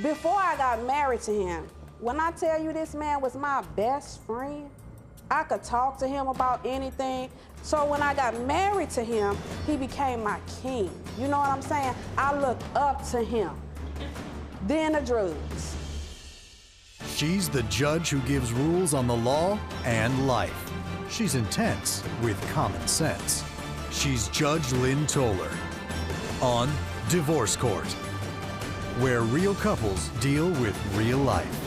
Before I got married to him, when I tell you this man was my best friend, I could talk to him about anything. So when I got married to him, he became my king. You know what I'm saying? I looked up to him. Then the drugs. She's the judge who gives rules on the law and life. She's intense with common sense. She's Judge Lynn Toller on Divorce Court, where real couples deal with real life.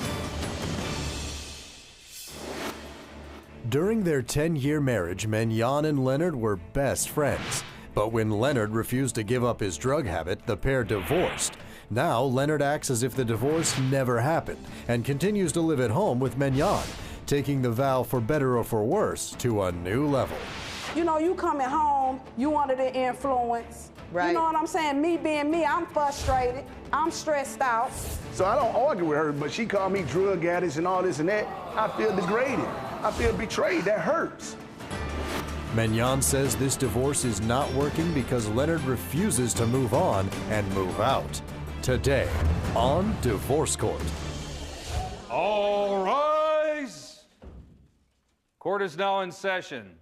During their 10-year marriage, Menyoun and Lenord were best friends. But when Leonard refused to give up his drug habit, the pair divorced. Now, Leonard acts as if the divorce never happened and continues to live at home with Menyoun, taking the vow for better or for worse to a new level. You know, you coming home, you under the influence. Right. You know what I'm saying? Me being me, I'm frustrated. I'm stressed out. So I don't argue with her, but she called me drug addict and all this and that. I feel degraded. I feel betrayed. That hurts. Menyoun says this divorce is not working because Leonard refuses to move on and move out. Today on Divorce Court. All rise. Court is now in session.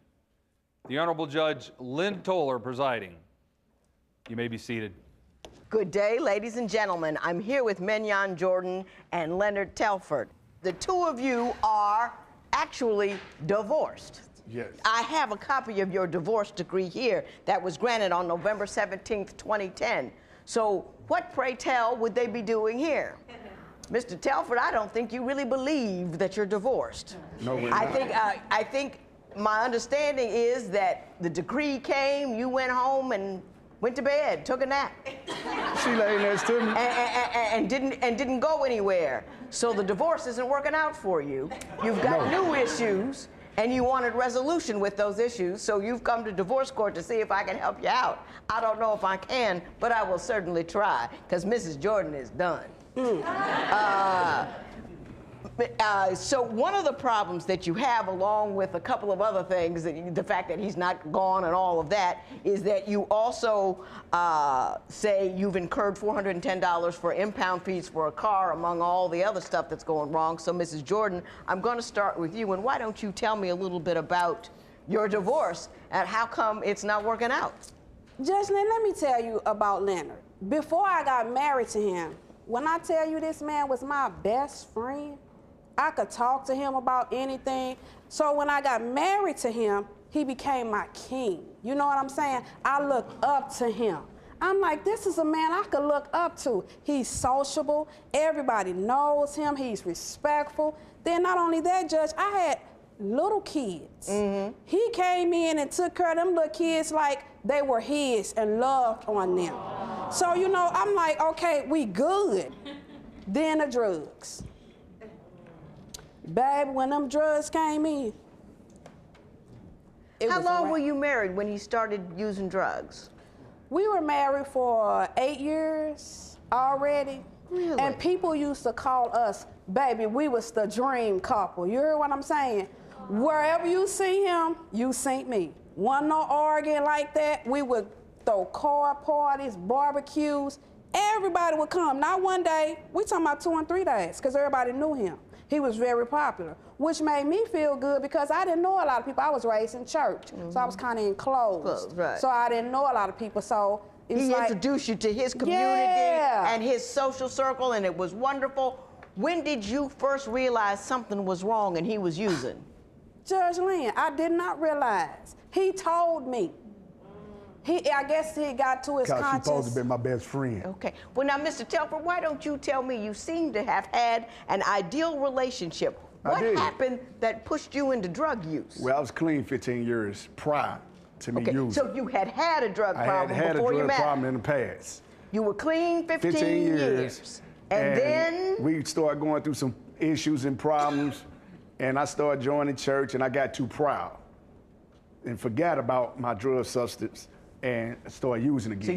The Honorable Judge Lynn Toller presiding. You may be seated. Good day, ladies and gentlemen. I'm here with Menyoun Jordan and Leonard Telford. The two of you are actually divorced. Yes. I have a copy of your divorce decree here that was granted on November 17th, 2010. So what, pray tell, would they be doing here? Mr. Telford, I don't think you really believe that you're divorced. No, we're not. I think my understanding is that the decree came, you went home and went to bed, took a nap. She lay next to me. And didn't go anywhere. So the divorce isn't working out for you. You've got new issues, and you wanted resolution with those issues, so you've come to divorce court to see if I can help you out. I don't know if I can, but I will certainly try, because Mrs. Jordan is done. So one of the problems that you have, along with a couple of other things, the fact that he's not gone and all of that, is that you also say you've incurred $410 for impound fees for a car, among all the other stuff that's going wrong. So, Mrs. Jordan, I'm going to start with you, and why don't you tell me a little bit about your divorce and how come it's not working out? Judge Lynn, let me tell you about Leonard. Before I got married to him, when I tell you this man was my best friend, I could talk to him about anything. So when I got married to him, he became my king. You know what I'm saying? I looked up to him. I'm like, this is a man I could look up to. He's sociable. Everybody knows him. He's respectful. Then not only that, Judge, I had little kids. He came in and took care of them little kids like they were his and loved on them. So, you know, I'm like, okay, we good. Then the drugs. Baby, when them drugs came in, How long were you married when he started using drugs? We were married for 8 years already. Really? And people used to call us, baby, we was the dream couple. You heard what I'm saying? Wherever you see him, you see me. Wasn't no arguing like that. We would throw car parties, barbecues. Everybody would come. Not one day, we talking about 2 and 3 days, because everybody knew him. He was very popular, which made me feel good because I didn't know a lot of people. I was raised in church, so I was kind of enclosed. Right. So I didn't know a lot of people, so it's He like, introduced you to his community and his social circle, and it was wonderful. When did you first realize something was wrong and he was using? Judge Lynn, I did not realize. He told me. I guess he got to his Because she's conscience. supposed to be my best friend. Okay. Well, now, Mr. Telford, why don't you tell me, you seem to have had an ideal relationship. What did. happened that pushed you into drug use? Well, I was clean 15 years prior to me using. So you had a drug I problem had before a you drug met. problem in the past. You were clean 15 years. And then? We started going through some issues and problems, and I started joining church, and I got too proud and forgot about my drug substance and started using again. So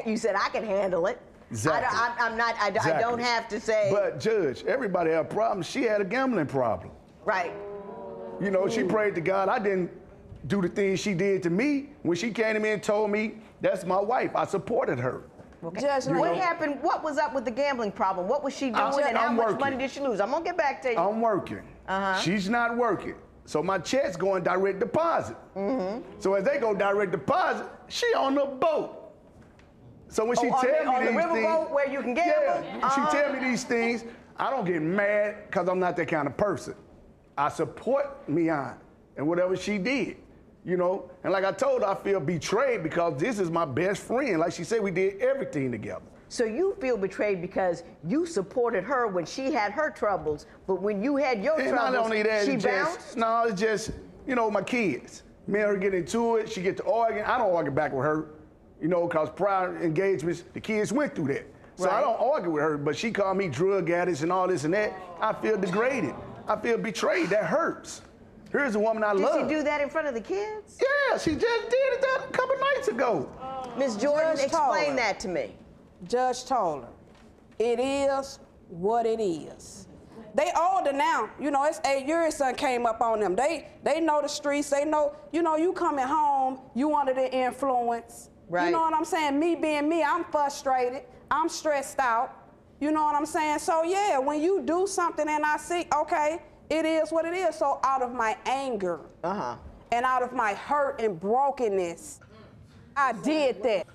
you said, I can handle it. Exactly. I don't have to say. But Judge, everybody have problems. She had a gambling problem. Right. You know, she prayed to God. I didn't do the things she did to me. When she came to me and told me, that's my wife, I supported her. Okay. Judge What Lenord. happened? What was up with the gambling problem? What was she doing, and how I'm much working. money did she lose? I'm gonna get back to you. I'm working. She's not working. So my check's going direct deposit. So as they go direct deposit, she on the boat. So when she on tell the- me on the these riverboat things, where you can gamble? she tell me these things, I don't get mad because I'm not that kind of person. I support Menyoun and whatever she did, you know. And like I told her, I feel betrayed because this is my best friend. Like she said, we did everything together. So you feel betrayed because you supported her when she had her troubles, but when you had your And troubles, not only that, she it's bounced? just, no, it's just, you know, my kids. Me and her get into it, she get to arguing. I don't argue back with her, you know, because prior engagements, the kids went through that. So I Right. don't argue with her, but she called me drug addicts and all this and that. I feel degraded. I feel betrayed. That hurts. Here's a woman I love. Did she do that in front of the kids? Yeah, she just did it a couple nights ago. Ms. Jordan, Judge explain Toller. that to me. Judge told her, it is what it is. They older now. You know, it's 8 years son came up on them. They know the streets. They know, you know, you coming home, you under the influence. Right. You know what I'm saying? Me being me, I'm frustrated. I'm stressed out. You know what I'm saying? So yeah, when you do something and I see, okay, it is what it is. So out of my anger and out of my hurt and brokenness, I did that.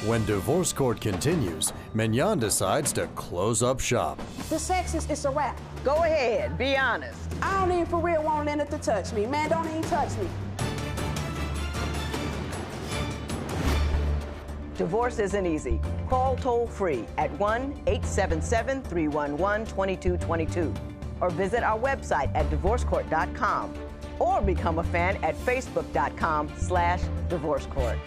When divorce court continues, Menyoun decides to close up shop. The sex is, it's a wrap. Go ahead, be honest. I don't even for real want Leonard to touch me. Man, don't even touch me. Divorce isn't easy. Call toll-free at 1-877-311-2222 or visit our website at divorcecourt.com or become a fan at facebook.com/divorcecourt.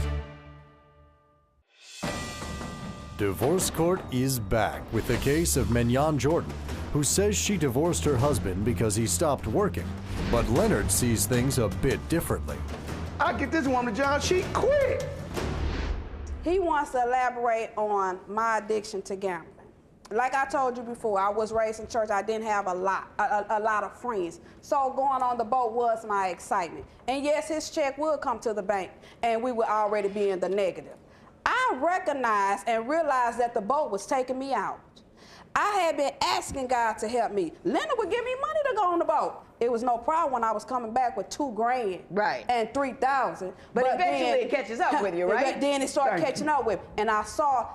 Divorce court is back with the case of Menyoun Jordan, who says she divorced her husband because he stopped working. But Leonard sees things a bit differently. I get this woman a job, she quit. He wants to elaborate on my addiction to gambling. Like I told you before, I was raised in church. I didn't have a lot of friends. So going on the boat was my excitement. And yes, his check would come to the bank, and we would already be in the negative. I recognized and realized that the boat was taking me out. I had been asking God to help me. Leonard would give me money to go on the boat. It was no problem when I was coming back with $2 grand and $3,000. But eventually it catches up with you, right? Then it started catching up with me. And I saw,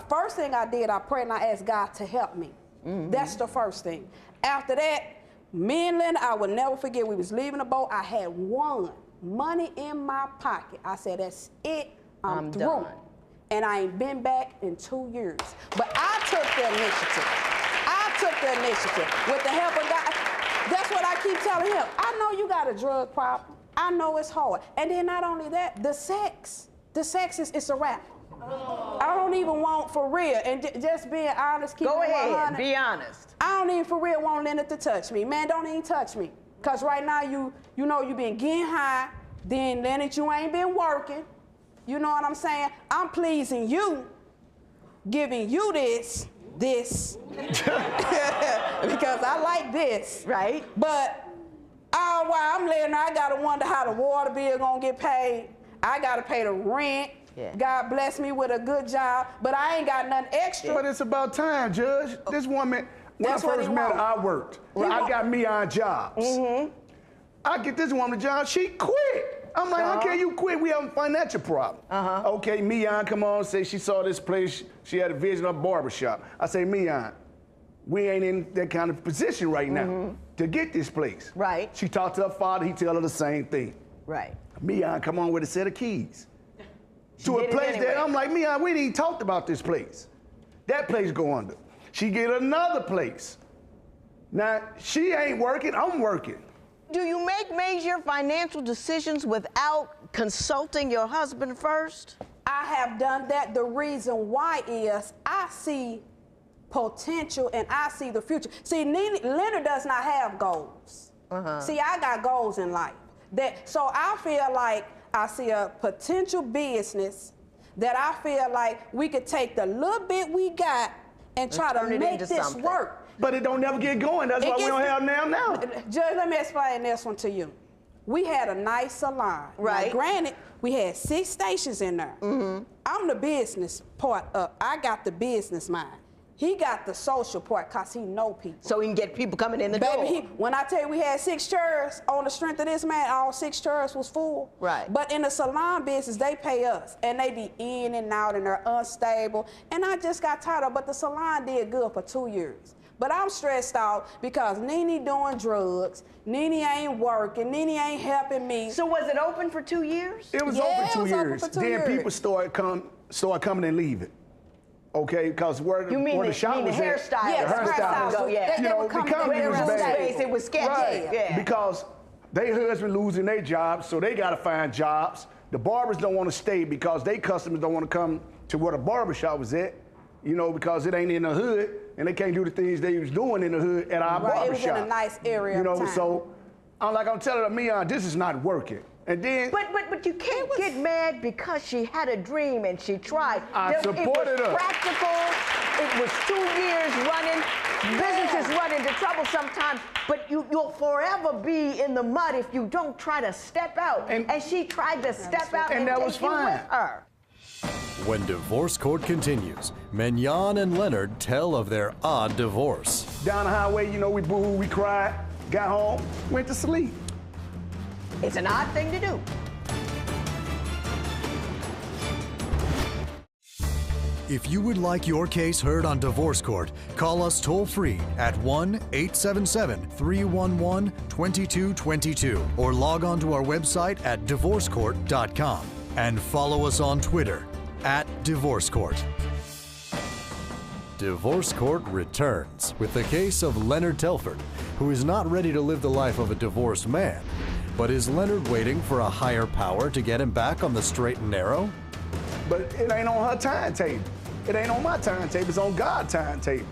first thing I did, I prayed and I asked God to help me. That's the first thing. After that, me and Leonard, I will never forget, we was leaving the boat. I had money in my pocket. I said, that's it, I'm through. done. And I ain't been back in 2 years. But I took the initiative. With the help of God. That's what I keep telling him. I know you got a drug problem. I know it's hard. And then not only that, the sex is it's a wrap. I don't even want for real. And just being honest, keep Go it ahead, 100. be honest. I don't even for real want Leonard to touch me. Man, don't even touch me. Because right now, you know you been getting high. Then Leonard, you ain't been working. You know what I'm saying? I'm pleasing you, giving you this, because I like this. Right. But while I'm Leonard, I gotta wonder how the water bill gonna get paid. I gotta pay the rent. Yeah. God bless me with a good job, but I ain't got nothing extra. But it's about time, Judge. This woman, when That's I what first he met her, want. I worked. He I want- got Menyoun jobs. I get this woman a job, she quit. I'm like, how can you quit? We have a financial problem. Okay, Menyoun come on, say she saw this place, she had a vision of a barbershop. I say, Menyoun, we ain't in that kind of position right now to get this place. Right. She talked to her father, he tell her the same thing. Right. Menyoun come on with a set of keys. To a did it place anyway. that I'm like, Menyoun, we didn't even talked about this place. That place go under. She get another place. Now, she ain't working, I'm working. Do you make major financial decisions without consulting your husband first? I have done that. The reason why is I see potential and I see the future. See, Leonard does not have goals. See, I got goals in life. So I feel like I see a potential business that I feel like we could take the little bit we got and try to turn it make into this something. work. But it don't never get going. That's why we don't have now. Judge, let me explain this one to you. We had a nice salon. Right. Now, granted, we had 6 stations in there. I'm the business part up. I got the business mind. He got the social part because he know people. So he can get people coming in the door. Baby, when I tell you we had 6 chairs, on the strength of this man, all 6 chairs was full. Right. But in the salon business, they pay us, and they be in and out, and they're unstable. And I just got tired of it, but the salon did good for 2 years. But I'm stressed out because Nene doing drugs, Nene ain't working, Nene ain't helping me. So was it open for 2 years? It was Yeah, open it 2 was open years. for 2 Then years. people started coming and leaving. Okay, because where You mean the the, shop mean the was at, hairstyle? Yes, the hairstyles. hairstylist, Yeah. They you know, would the come company in was their own bad. space. It was sketchy. Right. Yeah. Because they husband losing their jobs, so they got to find jobs. The barbers don't want to stay because they customers don't want to come to where the barber shop was at, you know, because it ain't in the hood, and they can't do the things they was doing in the hood at our Right, barber it was shop. in a nice area You know, of town. so I'm telling her, Menyoun, this is not working. And then But you can't get mad because she had a dream and she tried. I supported it was her. practical. It was 2 years running. Businesses run into trouble sometimes, but you'll forever be in the mud if you don't try to step out. And she tried to step out and and that take was you fine. with her. When divorce court continues, Menyoun and Leonard tell of their odd divorce. down the highway, you know, we booed, we cried, got home, went to sleep. It's an odd thing to do. If you would like your case heard on Divorce Court, call us toll-free at 1-877-311-2222 or log on to our website at divorcecourt.com and follow us on Twitter @DivorceCourt. Divorce Court returns with the case of Leonard Telford, who is not ready to live the life of a divorced man. But is Leonard waiting for a higher power to get him back on the straight and narrow? But it ain't on her timetable. It ain't on my timetable, it's on God's timetable.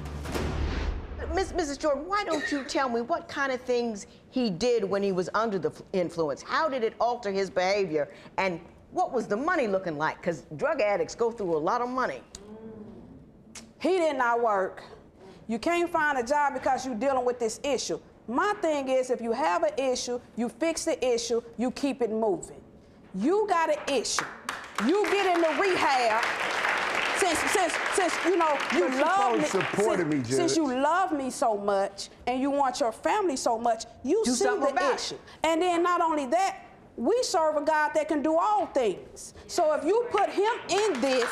Mrs. Jordan, why don't you tell me what kind of things he did when he was under the influence? How did it alter his behavior? And what was the money looking like? Because drug addicts go through a lot of money. He did not work. You can't find a job because you're dealing with this issue. My thing is, if you have an issue, you fix the issue, you keep it moving. You got an issue. You get into rehab. Since you know you But you love me, supposed to support me, Judge. since you love me so much and you want your family so much, you Do see something the about issue. it. And then not only that, we serve a God that can do all things. So if you put him in this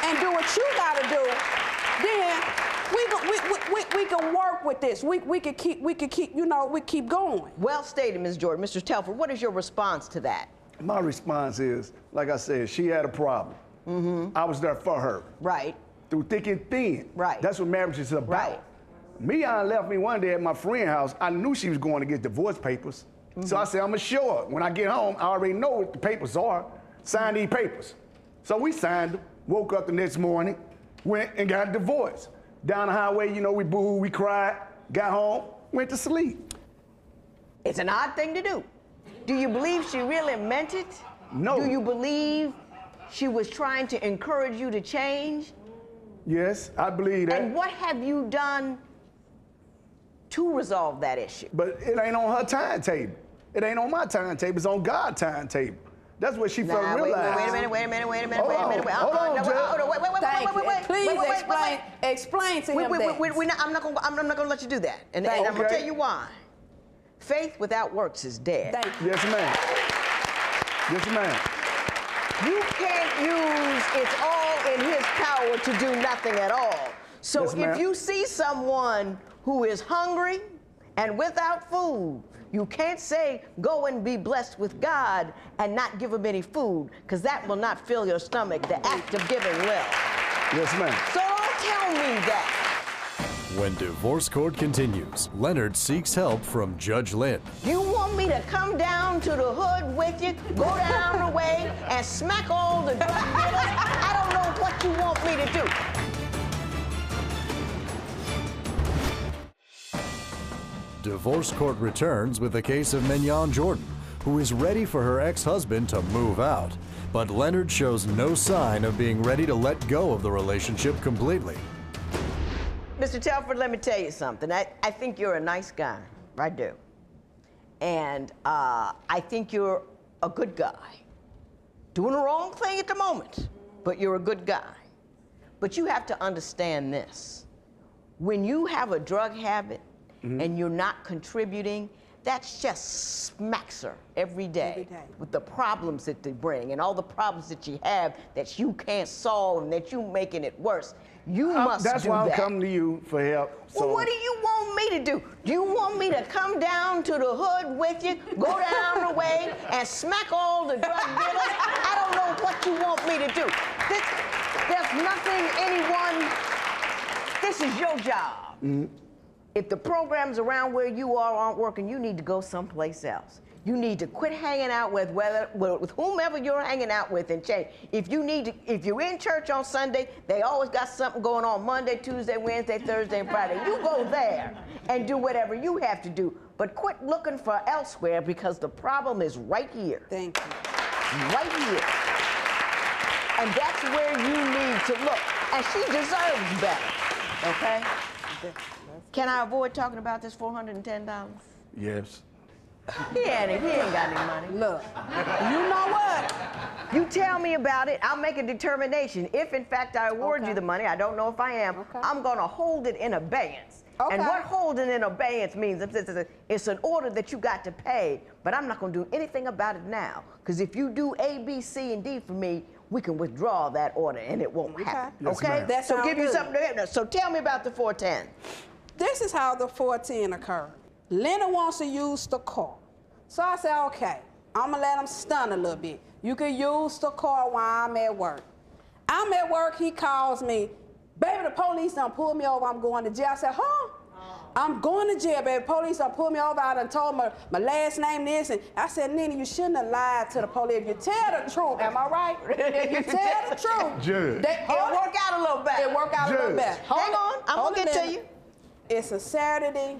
and do what you got to do, then we can work with this. We could keep you know, we keep going. Well stated, Ms. Jordan. Mr. Telford, what is your response to that? My response is, like I said, she had a problem. I was there for her. Right. Through thick and thin. Right. That's what marriage is about. Right. Menyoun left me one day at my friend's house. I knew she was going to get divorce papers. So I said, I'm gonna show her. When I get home, I already know what the papers are. Sign these papers. So we signed them, woke up the next morning, went and got divorced. Down the highway, you know, we booed, we cried, got home, went to sleep. It's an odd thing to do. Do you believe she really meant it? No. Do you believe she was trying to encourage you to change? Yes, I believe that. And what have you done to resolve that issue? But it ain't on her timetable. It ain't on my timetable, it's on God's timetable. That's what she felt Wait realized. a minute. Hold Hold on, Judge. Thank you. Please explain to him that. I'm not gonna let you do that. And Thank I'm gonna you. tell you why. Faith without works is dead. Thank you. Yes, ma'am. Yes, ma'am. You can't use it's all in his power to do nothing at all. So Yes, ma'am. if you see someone who is hungry and without food, you can't say, go and be blessed with God and not give him any food, because that will not fill your stomach. The act of giving will. Yes, ma'am. So don't tell me that. When Divorce Court continues, Leonard seeks help from Judge Lynn. You want me to come down to the hood with you, go down the way, and smack all the drug dealers? I don't know what you want me to do. Divorce Court returns with the case of Menyoun Jordan, who is ready for her ex-husband to move out. But Leonard shows no sign of being ready to let go of the relationship completely. Mr. Telford, let me tell you something. I think you're a nice guy. I do. And I think you're a good guy. Doing the wrong thing at the moment, but you're a good guy. But you have to understand this. When you have a drug habit and you're not contributing, that's just smacks her every day with the problems that they bring and all the problems that you have that you can't solve and that you making it worse. You must do that. That's why I'm coming to you for help. Well, what do you want me to do? Do you want me to come down to the hood with you, go down the way, and smack all the drug dealers? I don't know what you want me to do. There's nothing anyone, this is your job. If the programs around where you are aren't working, you need to go someplace else. You need to quit hanging out with whomever you're hanging out with and change. If you're in church on Sunday, they always got something going on Monday, Tuesday, Wednesday, Thursday, and Friday. You go there and do whatever you have to do, but quit looking for elsewhere because the problem is right here. Thank you. Right here. And that's where you need to look. And she deserves better, okay? Can I avoid talking about this $410? Yes. He ain't got any money. Look, you know what? You tell me about it, I'll make a determination. If, in fact, I award you the money, I don't know if I am, I'm going to hold it in abeyance. And what holding in abeyance means, it's an order that you got to pay, but I'm not going to do anything about it now. Because if you do A, B, C, and D for me, we can withdraw that order, and it won't happen. Yes, okay? ma'am. So give you something to hit. So tell me about the 410. This is how the 410 occurred. Leonard wants to use the car. So I said, okay, I'm gonna let him stun a little bit. You can use the car while I'm at work. I'm at work, he calls me, baby, the police done pulled me over, I'm going to jail. I said, huh? I'm going to jail, baby. Police done pulled me over, I done told my last name this, and I said, Nene, you shouldn't have lied to the police. If you tell the truth, am I right? If you tell the truth, Judge. It'll work out a little better. It work out a little better. Hang on, I'm gonna get to you. It's a Saturday.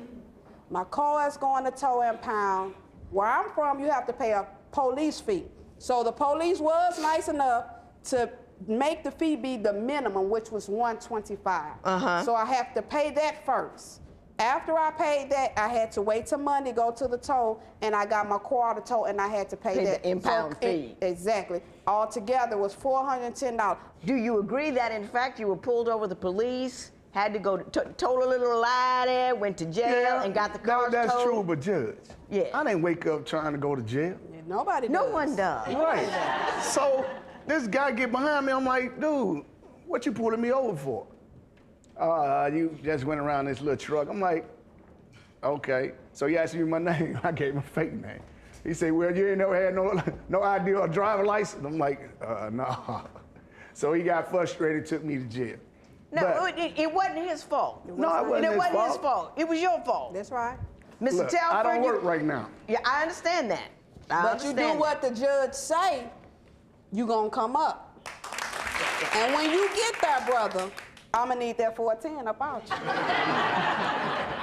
My car is going to tow and pound. Where I'm from, you have to pay a police fee. So the police was nice enough to make the fee be the minimum, which was $125. So I have to pay that first. After I paid that, I had to wait till Monday, go to the tow, and I got my car to tow, and I had to pay that the impound fee. Exactly. Altogether was $410. Do you agree that, in fact, you were pulled over the police, had to go told a little lie there, went to jail, and got the car towed? That's true, but Judge, Yeah. I didn't wake up trying to go to jail. Nobody does. No one does. Right. So this guy get behind me, I'm like, dude, what you pulling me over for? You just went around this little truck. I'm like, okay. So he asked me my name. I gave him a fake name. He said, well, you ain't never had no ID or driver license? I'm like, no. So he got frustrated, took me to jail. No, it wasn't his fault. No, it wasn't his fault. It was your fault. That's right. Mr. Look, Telford, I don't work right now. Yeah, I understand that. But you do what the judge say, you gonna come up. And when you get there, brother, I'm gonna need that 410 about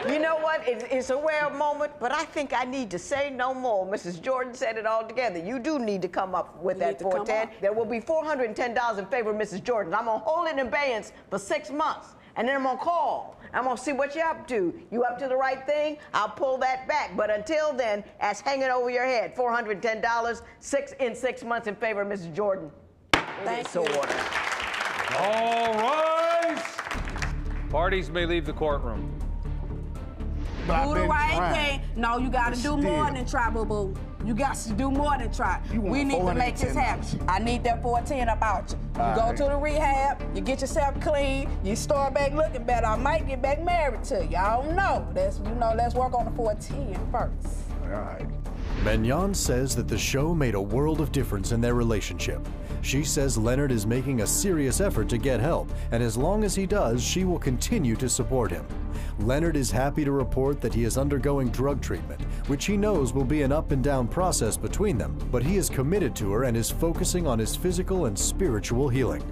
you. You know what? It's a rare moment, but I think I need to say no more. Mrs. Jordan said it all together. You do need to come up with that 410. There will be $410 in favor of Mrs. Jordan. I'm gonna hold it in abeyance for 6 months, and then I'm gonna call. I'm gonna see what you're up to. You up to the right thing? I'll pull that back. But until then, that's hanging over your head. $410, 6 months in favor of Mrs. Jordan. Thank you. All rise. Parties may leave the courtroom. Do the right thing. No, you gotta do more than try, boo-boo. You got to do more than try. We need to make this happen. I need that 410 about you. You go to the rehab, you get yourself clean, you start back looking better. I might get back married to you. I don't know. Let's work on the 410 first. All right. Menyoun says that the show made a world of difference in their relationship. She says Leonard is making a serious effort to get help, and as long as he does, she will continue to support him. Leonard is happy to report that he is undergoing drug treatment, which he knows will be an up and down process between them, but he is committed to her and is focusing on his physical and spiritual healing.